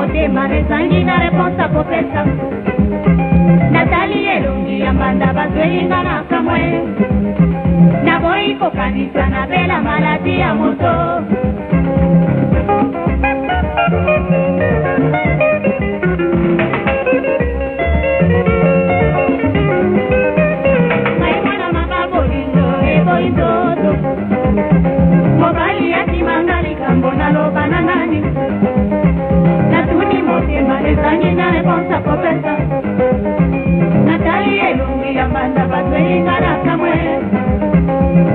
motema ezangi na réponse akopesa Natali elongi ya mbanda bazwelinga na kamwe naboyi kokanisa na bela maladi ya moto maimwana makabolingo eboyi ndoto mobali yatimanga likambo naloba na nani natuni motema ezangi na réponse akopesa Natali elongi ya mbanda bazwelinga na kamwe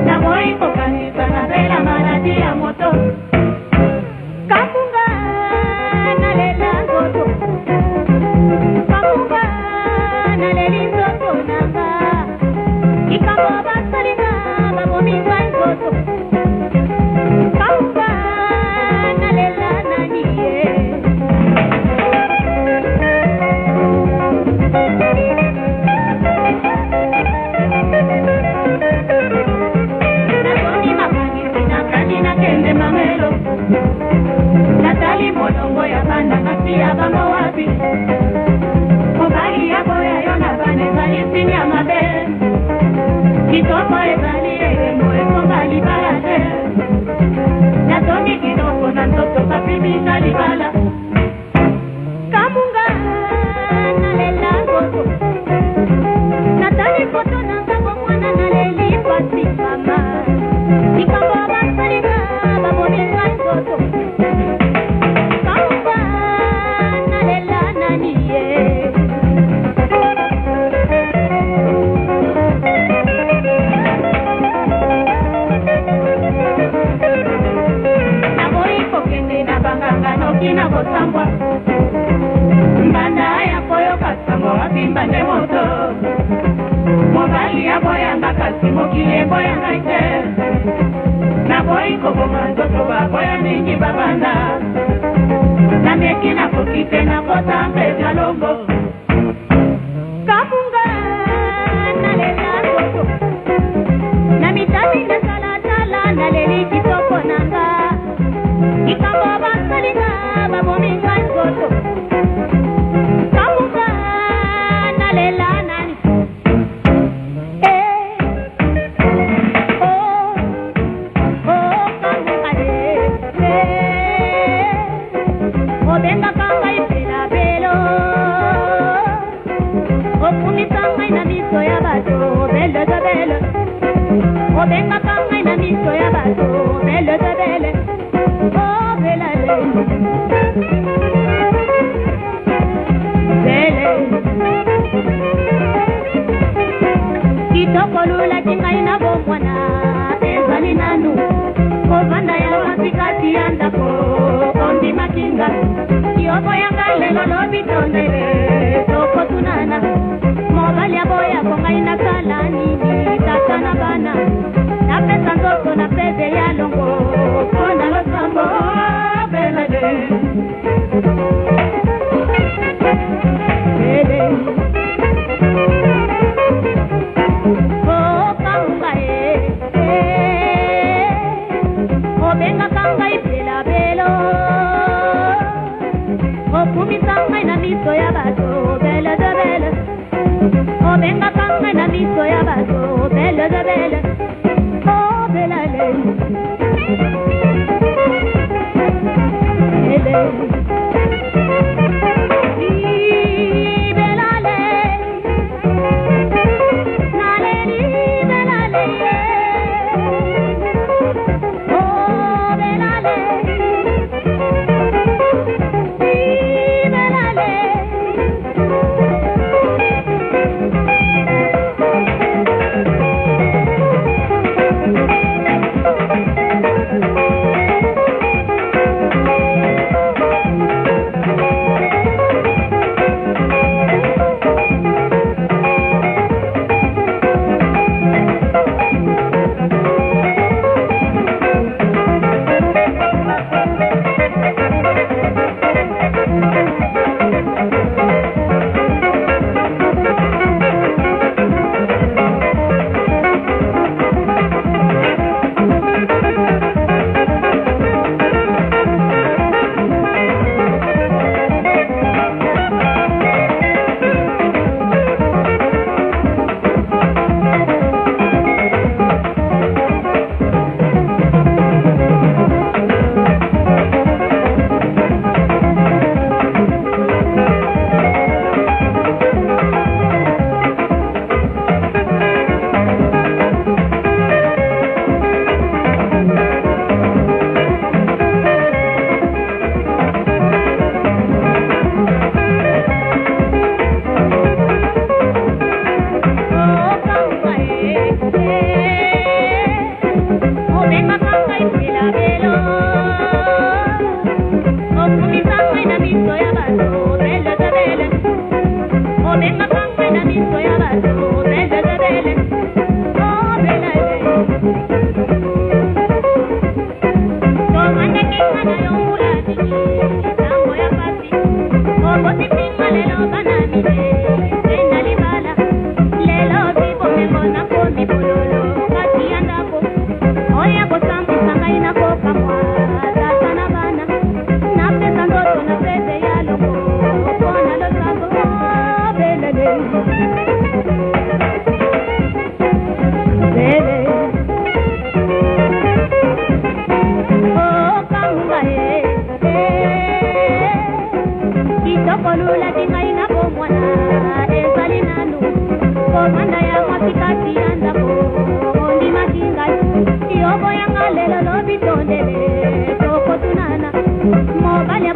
naboyi kokanisa na bela maladi ya moto kamunga nalela nzoto kamunga naleli nzoto nanga ikambo basalinga babominga nzoto kamunga nalela nani ye Natali molongo ya banda kasia bango wapi Mobali ya boya yona bane zali sini ya mabe Kitoko ezali emo esonga libala te Natomi kitoko na ntoto papimisa libala Kamunga nalela ngoto Natali foto na ngango mwana naleli pasi mama Ikambo basalika baboninga nzoto Kamunga nalela nani ye Naboyi kokende na banganga noki na kosambwa Mbanda ya koyo kasango wapimba nde moto Mobali ya boyanga kasi mokile boyanga ite Naboyi koboma nzoto baboya mingi babanda Nameki na kokite na kota mpeza longo Kamunga nalela nzoto Namitani na salatala naleli kitoko nanga Ikambo basalinga babominga nzoto Kamunga nalela nani Obenga kanga ipela belo Okumisa ina miso ya bato Belle de belle Obenga kanga ina miso ya bato Belle de belle Oh bella lady Belle Kitoko lula kinga ina bomwana Ezali nanu Kovanda ya wasikati andako Ondi makinga Kiyobo yanga lelo lobi tondele Toko tunana Mobali ya boya konga ina kala nini Tata na bana Na pesa nzoto na pese ya longo Kona lo sambo Bela de Bele Oh kaunga Obenga kanga ipela belo Okumisa ina miso ya bato Belle de belle Obenga kanga ina miso ya bato Belle de belle Oh bella lady Bella lady Naleli bella lady Oh bella lady Bella lady bato bele bele o benga kanga na miso ya bato bele bele o bele to ande kinga na yongula tiki tango ya pasi o boti pinga lelo banami tena libala lelo bibo mekona komi bololo kati andako oya kosambu sanga ina koka mwa tata na bana na pesa ndoto na pete ya loko kona lo sabo bele bele oh kanga kitokolula tinga ina bomwana ezali nanu komanda ya masikati ya ndako ondi makinga yobo yanga lelo lobi tondele tokotunana mobali